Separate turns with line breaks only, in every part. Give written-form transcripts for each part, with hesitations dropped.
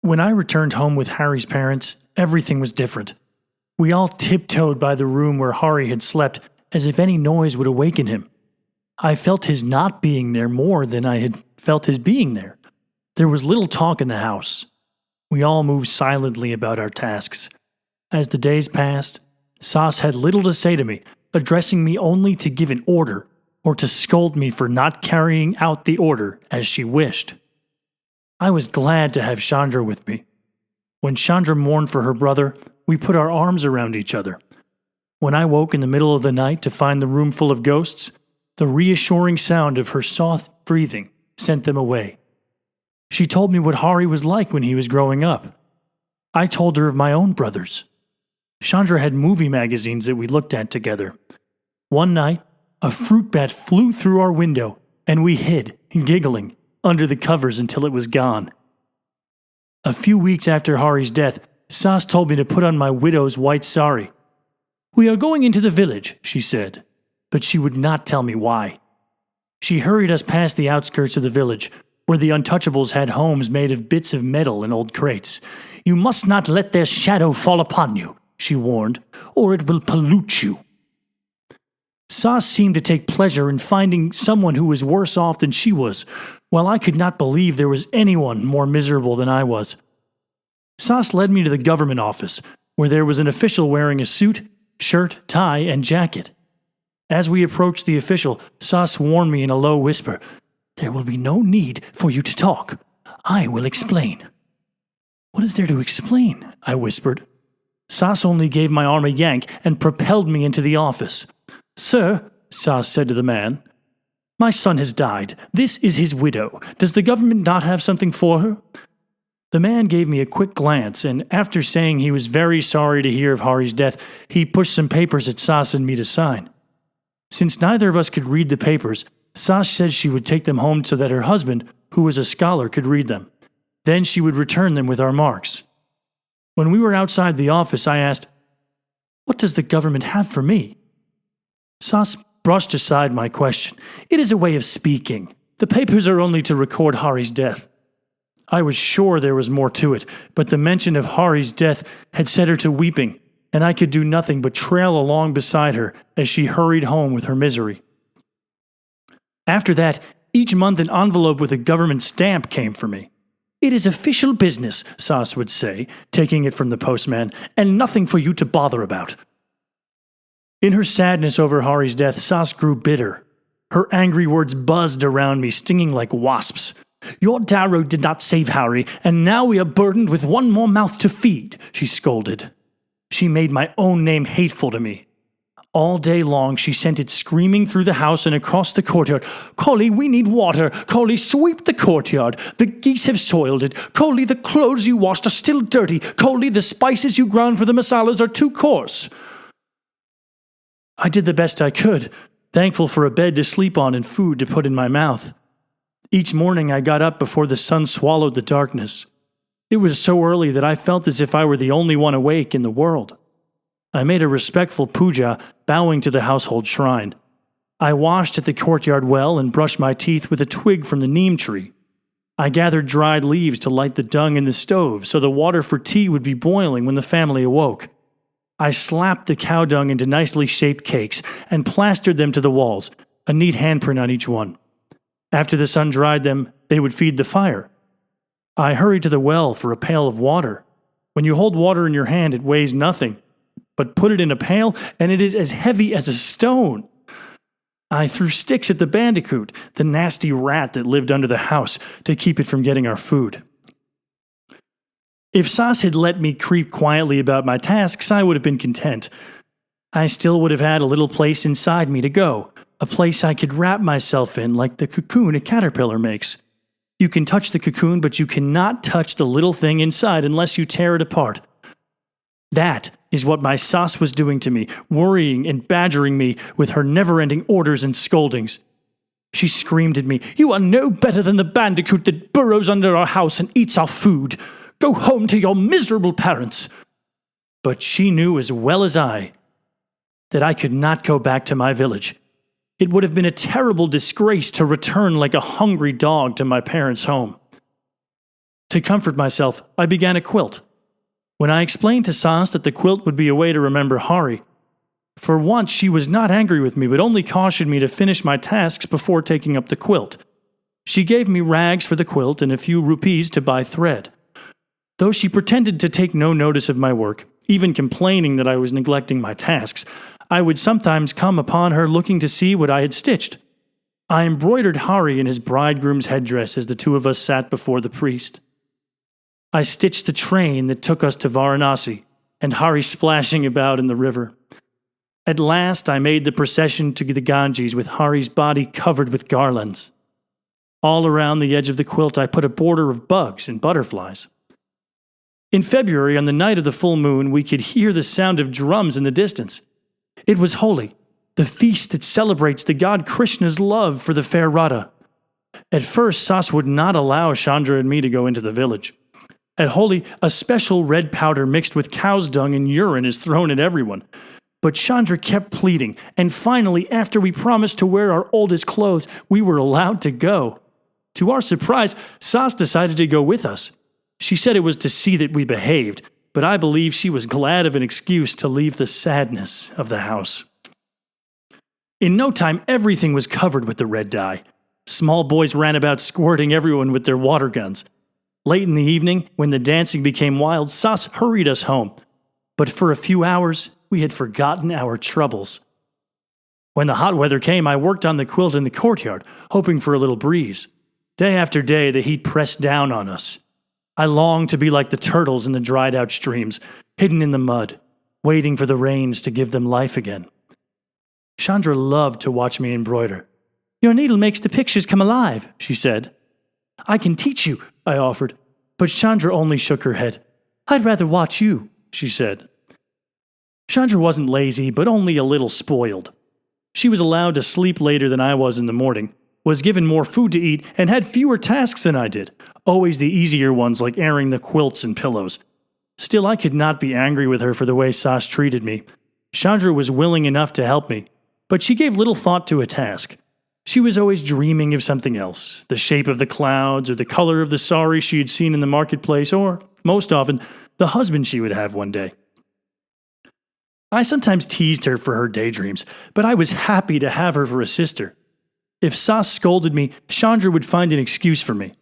When I returned home with Harry's parents, everything was different. We all tiptoed by the room where Hari had slept, as if any noise would awaken him. I felt his not being there more than I had felt his being there. There was little talk in the house. We all moved silently about our tasks. As the days passed, Sas had little to say to me, addressing me only to give an order, or to scold me for not carrying out the order as she wished. I was glad to have Chandra with me. When Chandra mourned for her brother, we put our arms around each other. When I woke in the middle of the night to find the room full of ghosts, the reassuring sound of her soft breathing sent them away. She told me what Hari was like when he was growing up. I told her of my own brothers. Chandra had movie magazines that we looked at together. One night, a fruit bat flew through our window, and we hid, giggling, under the covers until it was gone. A few weeks after Hari's death, Sas told me to put on my widow's white sari. "We are going into the village," she said, but she would not tell me why. She hurried us past the outskirts of the village, where the untouchables had homes made of bits of metal and old crates. "You must not let their shadow fall upon you," she warned, "or it will pollute you." Sas seemed to take pleasure in finding someone who was worse off than she was, while I could not believe there was anyone more miserable than I was. Sas led me to the government office, where there was an official wearing a suit, shirt, tie, and jacket. As we approached the official, Sas warned me in a low whisper, "There will be no need for you to talk. I will explain." "What is there to explain?" I whispered. Sas only gave my arm a yank and propelled me into the office. "Sir," Sas said to the man, "my son has died. This is his widow. Does the government not have something for her?" The man gave me a quick glance, and after saying he was very sorry to hear of Hari's death, he pushed some papers at Sas and me to sign. Since neither of us could read the papers, Sas said she would take them home so that her husband, who was a scholar, could read them. Then she would return them with our marks. When we were outside the office, I asked, "What does the government have for me?" Sas brushed aside my question. "It is a way of speaking. The papers are only to record Hari's death." I was sure there was more to it, but the mention of Hari's death had set her to weeping, and I could do nothing but trail along beside her as she hurried home with her misery. After that, each month an envelope with a government stamp came for me. "It is official business," Sas would say, taking it from the postman, "and nothing for you to bother about." In her sadness over Hari's death, Sas grew bitter. Her angry words buzzed around me, stinging like wasps. "Your Darrow did not save Hari, and now we are burdened with one more mouth to feed," she scolded. She made my own name hateful to me. All day long she sent it screaming through the house and across the courtyard. "Collie, we need water. Collie, sweep the courtyard. The geese have soiled it. Collie, the clothes you washed are still dirty. Collie, the spices you ground for the masalas are too coarse." I did the best I could, thankful for a bed to sleep on and food to put in my mouth. Each morning I got up before the sun swallowed the darkness. It was so early that I felt as if I were the only one awake in the world. I made a respectful puja, bowing to the household shrine. I washed at the courtyard well and brushed my teeth with a twig from the neem tree. I gathered dried leaves to light the dung in the stove so the water for tea would be boiling when the family awoke. I slapped the cow dung into nicely shaped cakes and plastered them to the walls, a neat handprint on each one. After the sun dried them, they would feed the fire. I hurried to the well for a pail of water. When you hold water in your hand, it weighs nothing, but put it in a pail and it is as heavy as a stone. I threw sticks at the bandicoot, the nasty rat that lived under the house, to keep it from getting our food. If Sas had let me creep quietly about my tasks, I would have been content. I still would have had a little place inside me to go, a place I could wrap myself in like the cocoon a caterpillar makes. You can touch the cocoon, but you cannot touch the little thing inside unless you tear it apart. That is what my Sas was doing to me, worrying and badgering me with her never-ending orders and scoldings. She screamed at me, "You are no better than the bandicoot that burrows under our house and eats our food. Go home to your miserable parents." But she knew as well as I that I could not go back to my village. It would have been a terrible disgrace to return like a hungry dog to my parents' home. To comfort myself, I began a quilt. When I explained to Sas that the quilt would be a way to remember Hari, for once she was not angry with me but only cautioned me to finish my tasks before taking up the quilt. She gave me rags for the quilt and a few rupees to buy thread. Though she pretended to take no notice of my work, even complaining that I was neglecting my tasks, I would sometimes come upon her looking to see what I had stitched. I embroidered Hari in his bridegroom's headdress as the two of us sat before the priest. I stitched the train that took us to Varanasi, and Hari splashing about in the river. At last I made the procession to the Ganges with Hari's body covered with garlands. All around the edge of the quilt I put a border of bugs and butterflies. In February, on the night of the full moon, we could hear the sound of drums in the distance. It was Holi, the feast that celebrates the god Krishna's love for the fair Radha. At first, Sas would not allow Chandra and me to go into the village. At Holi, a special red powder mixed with cow's dung and urine is thrown at everyone. But Chandra kept pleading, and finally, after we promised to wear our oldest clothes, we were allowed to go. To our surprise, Sas decided to go with us. She said it was to see that we behaved, but I believe she was glad of an excuse to leave the sadness of the house. In no time, everything was covered with the red dye. Small boys ran about squirting everyone with their water guns. Late in the evening, when the dancing became wild, Sas hurried us home. But for a few hours, we had forgotten our troubles. When the hot weather came, I worked on the quilt in the courtyard, hoping for a little breeze. Day after day, the heat pressed down on us. I longed to be like the turtles in the dried-out streams, hidden in the mud, waiting for the rains to give them life again. Chandra loved to watch me embroider. "Your needle makes the pictures come alive," she said. "I can teach you," I offered, but Chandra only shook her head. "I'd rather watch you," she said. Chandra wasn't lazy, but only a little spoiled. She was allowed to sleep later than I was in the morning, was given more food to eat, and had fewer tasks than I did, always the easier ones like airing the quilts and pillows. Still, I could not be angry with her for the way Sas treated me. Chandra was willing enough to help me, but she gave little thought to a task. She was always dreaming of something else, the shape of the clouds or the color of the sari she had seen in the marketplace, or, most often, the husband she would have one day. I sometimes teased her for her daydreams, but I was happy to have her for a sister. If Sas scolded me, Chandra would find an excuse for me.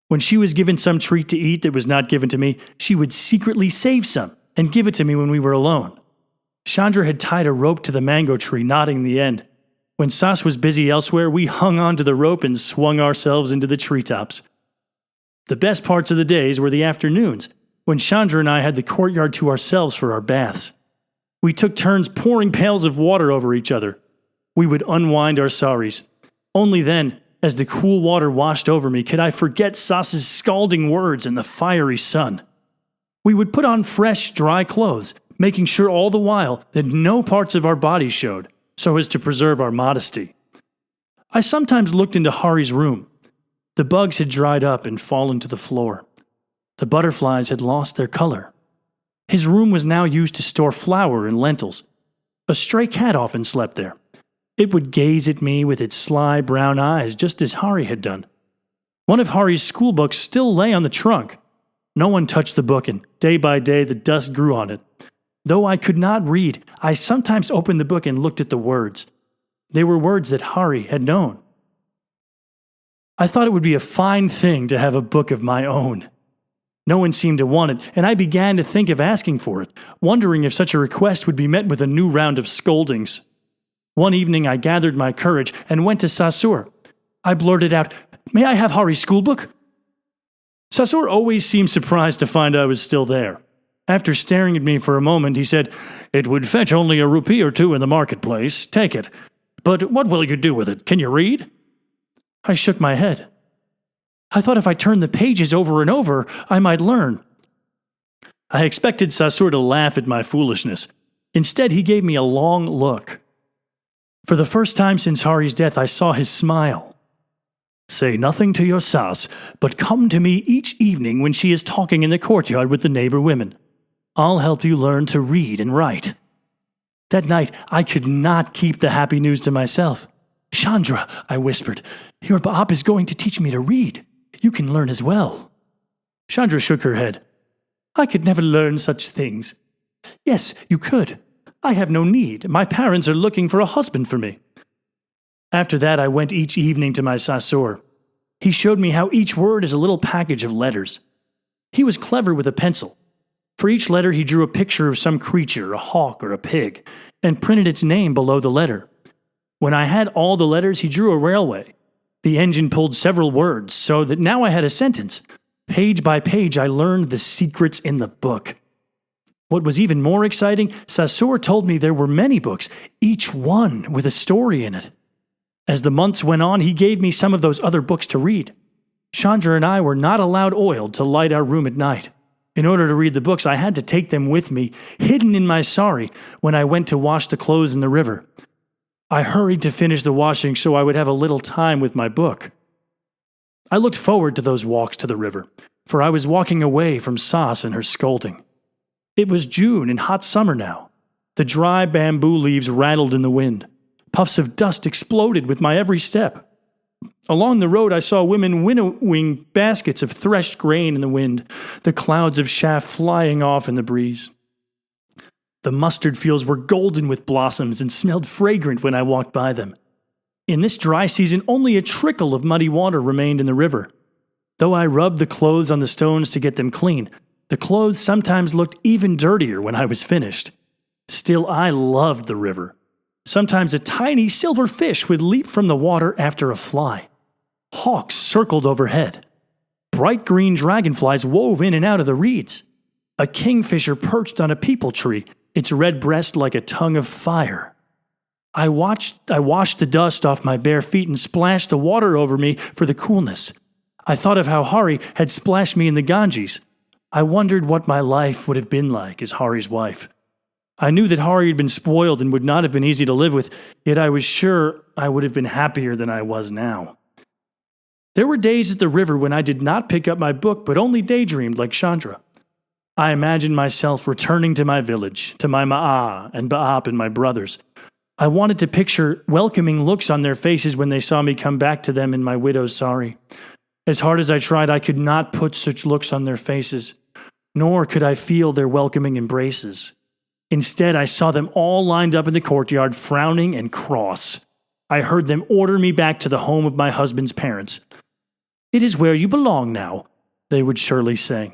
When she was given some treat to eat that was not given to me, she would secretly save some and give it to me when we were alone. Chandra had tied a rope to the mango tree, knotting the end. When Sas was busy elsewhere, we hung onto the rope and swung ourselves into the treetops. The best parts of the days were the afternoons, when Chandra and I had the courtyard to ourselves for our baths. We took turns pouring pails of water over each other. We would unwind our saris. Only then, as the cool water washed over me, could I forget Sas's scalding words and the fiery sun. We would put on fresh, dry clothes, making sure all the while that no parts of our bodies showed, so as to preserve our modesty. I sometimes looked into Hari's room. The bugs had dried up and fallen to the floor. The butterflies had lost their color. His room was now used to store flour and lentils. A stray cat often slept there. It would gaze at me with its sly brown eyes, just as Hari had done. One of Hari's school books still lay on the trunk. No one touched the book, and day by day the dust grew on it. Though I could not read, I sometimes opened the book and looked at the words. They were words that Hari had known. I thought it would be a fine thing to have a book of my own. No one seemed to want it, and I began to think of asking for it, wondering if such a request would be met with a new round of scoldings. One evening I gathered my courage and went to Sasur. I blurted out, "May I have Hari's schoolbook?" Sasur always seemed surprised to find I was still there. After staring at me for a moment, he said, "It would fetch only a rupee or two in the marketplace. Take it. But what will you do with it? Can you read?" I shook my head. I thought if I turned the pages over and over, I might learn. I expected Sasur to laugh at my foolishness. Instead, he gave me a long look. For the first time since Hari's death, I saw his smile. "Say nothing to your Sas, but come to me each evening when she is talking in the courtyard with the neighbor women. I'll help you learn to read and write." That night, I could not keep the happy news to myself. "Chandra," I whispered, "your Baap is going to teach me to read. You can learn as well." Chandra shook her head. I could never learn such things. Yes, you could. I have no need. My parents are looking for a husband for me. After that, I went each evening to my Sasur. He showed me how each word is a little package of letters. He was clever with a pencil. For each letter, he drew a picture of some creature, a hawk or a pig, and printed its name below the letter. When I had all the letters, he drew a railway. The engine pulled several words, so that now I had a sentence. Page by page, I learned the secrets in the book. What was even more exciting, Sasur told me there were many books, each one with a story in it. As the months went on, he gave me some of those other books to read. Chandra and I were not allowed oil to light our room at night. In order to read the books, I had to take them with me, hidden in my sari, when I went to wash the clothes in the river. I hurried to finish the washing so I would have a little time with my book. I looked forward to those walks to the river, for I was walking away from Sas and her scolding. It was June and hot summer now. The dry bamboo leaves rattled in the wind. Puffs of dust exploded with my every step. Along the road, I saw women winnowing baskets of threshed grain in the wind, the clouds of chaff flying off in the breeze. The mustard fields were golden with blossoms and smelled fragrant when I walked by them. In this dry season, only a trickle of muddy water remained in the river. Though I rubbed the clothes on the stones to get them clean, the clothes sometimes looked even dirtier when I was finished. Still, I loved the river. Sometimes a tiny silver fish would leap from the water after a fly. Hawks circled overhead. Bright green dragonflies wove in and out of the reeds. A kingfisher perched on a peepul tree, its red breast like a tongue of fire. I washed the dust off my bare feet and splashed the water over me for the coolness. I thought of how Hari had splashed me in the Ganges. I wondered what my life would have been like as Hari's wife. I knew that Hari had been spoiled and would not have been easy to live with, yet I was sure I would have been happier than I was now. There were days at the river when I did not pick up my book but only daydreamed like Chandra. I imagined myself returning to my village, to my Ma'a and Ba'ap and my brothers. I wanted to picture welcoming looks on their faces when they saw me come back to them in my widow's sari. As hard as I tried, I could not put such looks on their faces, nor could I feel their welcoming embraces. Instead, I saw them all lined up in the courtyard, frowning and cross. I heard them order me back to the home of my husband's parents. "It is where you belong now," they would surely say.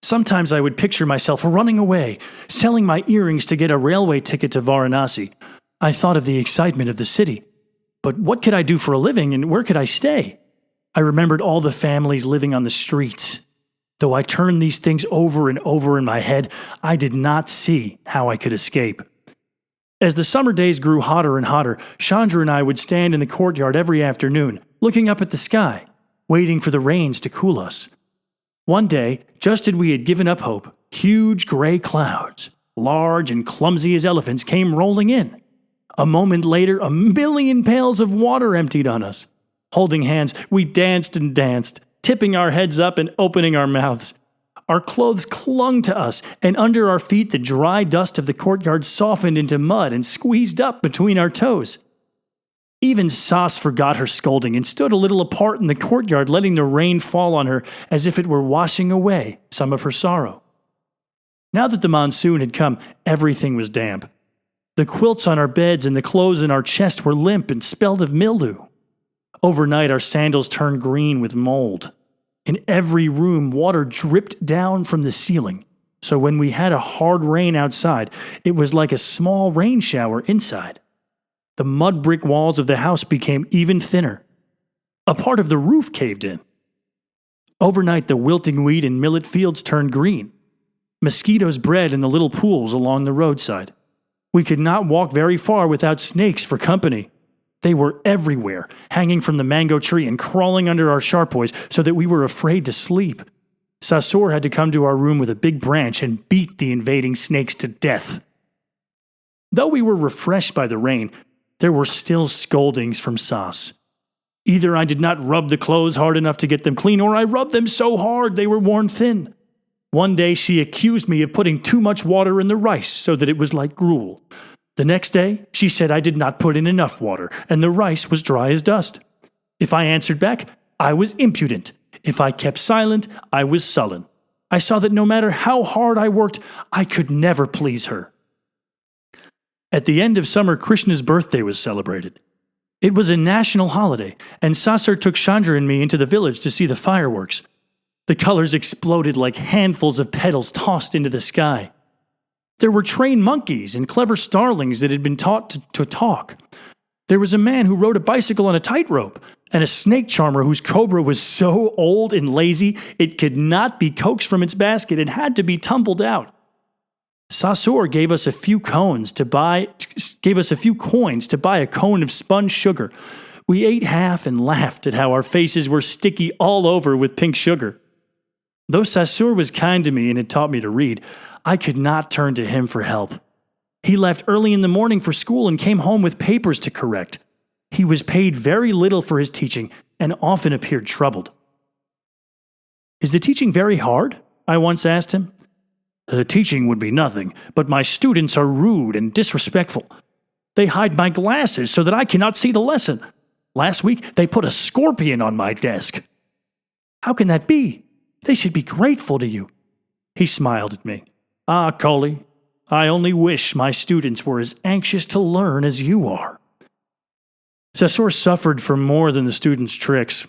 Sometimes I would picture myself running away, selling my earrings to get a railway ticket to Varanasi. I thought of the excitement of the city. But what could I do for a living and where could I stay? I remembered all the families living on the streets. Though I turned these things over and over in my head, I did not see how I could escape. As the summer days grew hotter and hotter, Chandra and I would stand in the courtyard every afternoon, looking up at the sky, waiting for the rains to cool us. One day, just as we had given up hope, huge gray clouds, large and clumsy as elephants, came rolling in. A moment later, 1,000,000 pails of water emptied on us. Holding hands, we danced and danced, tipping our heads up and opening our mouths. Our clothes clung to us, and under our feet the dry dust of the courtyard softened into mud and squeezed up between our toes. Even Sas forgot her scolding and stood a little apart in the courtyard, letting the rain fall on her as if it were washing away some of her sorrow. Now that the monsoon had come, everything was damp. The quilts on our beds and the clothes in our chest were limp and smelled of mildew. Overnight, our sandals turned green with mold. In every room, water dripped down from the ceiling, so when we had a hard rain outside, it was like a small rain shower inside. The mud brick walls of the house became even thinner. A part of the roof caved in. Overnight, the wilting wheat in millet fields turned green. Mosquitoes bred in the little pools along the roadside. We could not walk very far without snakes for company. They were everywhere, hanging from the mango tree and crawling under our charpoys so that we were afraid to sleep. Sasur had to come to our room with a big branch and beat the invading snakes to death. Though we were refreshed by the rain, there were still scoldings from Sas. Either I did not rub the clothes hard enough to get them clean, or I rubbed them so hard they were worn thin. One day she accused me of putting too much water in the rice so that it was like gruel. The next day, she said I did not put in enough water, and the rice was dry as dust. If I answered back, I was impudent. If I kept silent, I was sullen. I saw that no matter how hard I worked, I could never please her. At the end of summer, Krishna's birthday was celebrated. It was a national holiday, and Sasur took Chandra and me into the village to see the fireworks. The colors exploded like handfuls of petals tossed into the sky. There were trained monkeys and clever starlings that had been taught to talk. There was a man who rode a bicycle on a tightrope, and a snake charmer whose cobra was so old and lazy it could not be coaxed from its basket and had to be tumbled out. Sasur gave us a few coins to buy a cone of spun sugar. We ate half and laughed at how our faces were sticky all over with pink sugar. Though Sasur was kind to me and had taught me to read, I could not turn to him for help. He left early in the morning for school and came home with papers to correct. He was paid very little for his teaching and often appeared troubled. "Is the teaching very hard?" I once asked him. "The teaching would be nothing, but my students are rude and disrespectful. They hide my glasses so that I cannot see the lesson. Last week, they put a scorpion on my desk." "How can that be? They should be grateful to you." He smiled at me. "Ah, Koli, I only wish my students were as anxious to learn as you are." Sasur suffered from more than the students' tricks.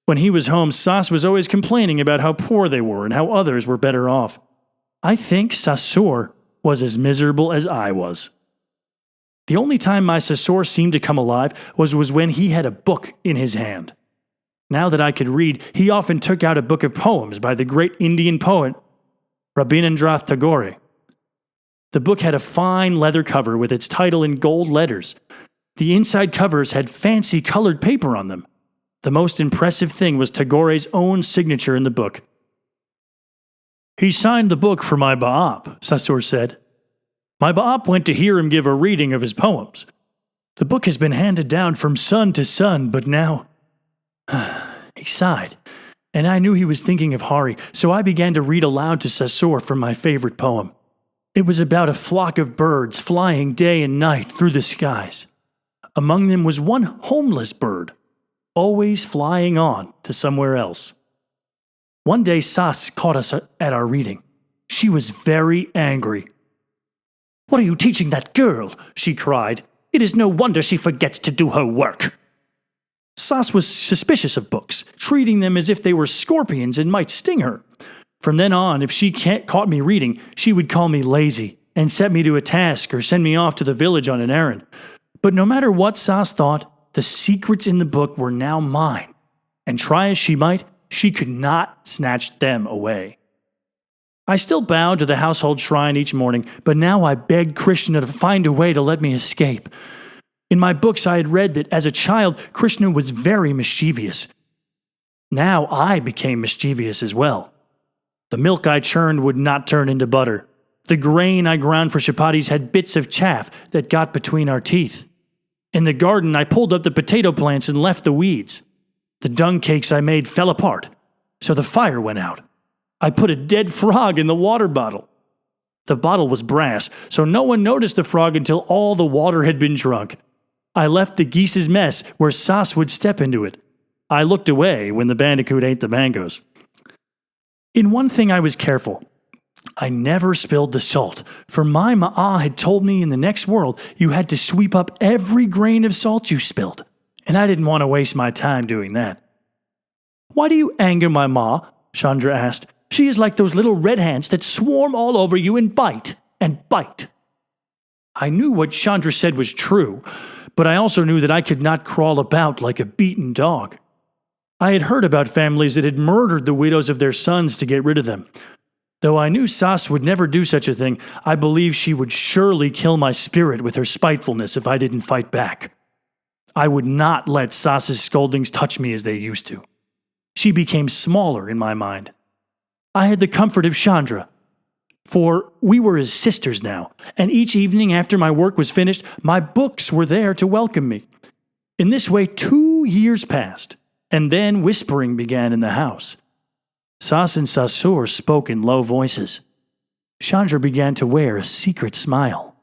When he was home, Sas was always complaining about how poor they were and how others were better off. I think Sasur was as miserable as I was. The only time my Sasur seemed to come alive was when he had a book in his hand. Now that I could read, he often took out a book of poems by the great Indian poet Rabindranath Tagore. The book had a fine leather cover with its title in gold letters. The inside covers had fancy colored paper on them. The most impressive thing was Tagore's own signature in the book. "He signed the book for my Baap," Sasur said. "My Baap went to hear him give a reading of his poems. The book has been handed down from son to son, but now..." He sighed, and I knew he was thinking of Hari, so I began to read aloud to Sasur from my favorite poem. It was about a flock of birds flying day and night through the skies. Among them was one homeless bird, always flying on to somewhere else. One day Sas caught us at our reading. She was very angry. "What are you teaching that girl?" she cried. "It is no wonder she forgets to do her work." Sas was suspicious of books, treating them as if they were scorpions and might sting her. From then on, if she caught me reading, she would call me lazy and set me to a task or send me off to the village on an errand. But no matter what Sas thought, the secrets in the book were now mine, and try as she might, she could not snatch them away. I still bowed to the household shrine each morning, but now I begged Krishna to find a way to let me escape. In my books I had read that as a child, Krishna was very mischievous. Now I became mischievous as well. The milk I churned would not turn into butter. The grain I ground for chapatis had bits of chaff that got between our teeth. In the garden, I pulled up the potato plants and left the weeds. The dung cakes I made fell apart, so the fire went out. I put a dead frog in the water bottle. The bottle was brass, so no one noticed the frog until all the water had been drunk. I left the geese's mess where Sas would step into it. I looked away when the bandicoot ate the mangoes. In one thing I was careful. I never spilled the salt, for my ma'a had told me in the next world you had to sweep up every grain of salt you spilled, and I didn't want to waste my time doing that. "Why do you anger my ma?" Chandra asked. "She is like those little red ants that swarm all over you and bite and bite." I knew what Chandra said was true, but I also knew that I could not crawl about like a beaten dog. I had heard about families that had murdered the widows of their sons to get rid of them. Though I knew Sas would never do such a thing, I believed she would surely kill my spirit with her spitefulness if I didn't fight back. I would not let Sas's scoldings touch me as they used to. She became smaller in my mind. I had the comfort of Chandra, for we were as sisters now, and each evening after my work was finished, my books were there to welcome me. In this way, 2 years passed, and then whispering began in the house. Sas and Sasur spoke in low voices. Chandra began to wear a secret smile.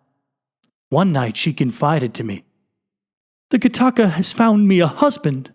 One night she confided to me, "The Kataka has found me a husband."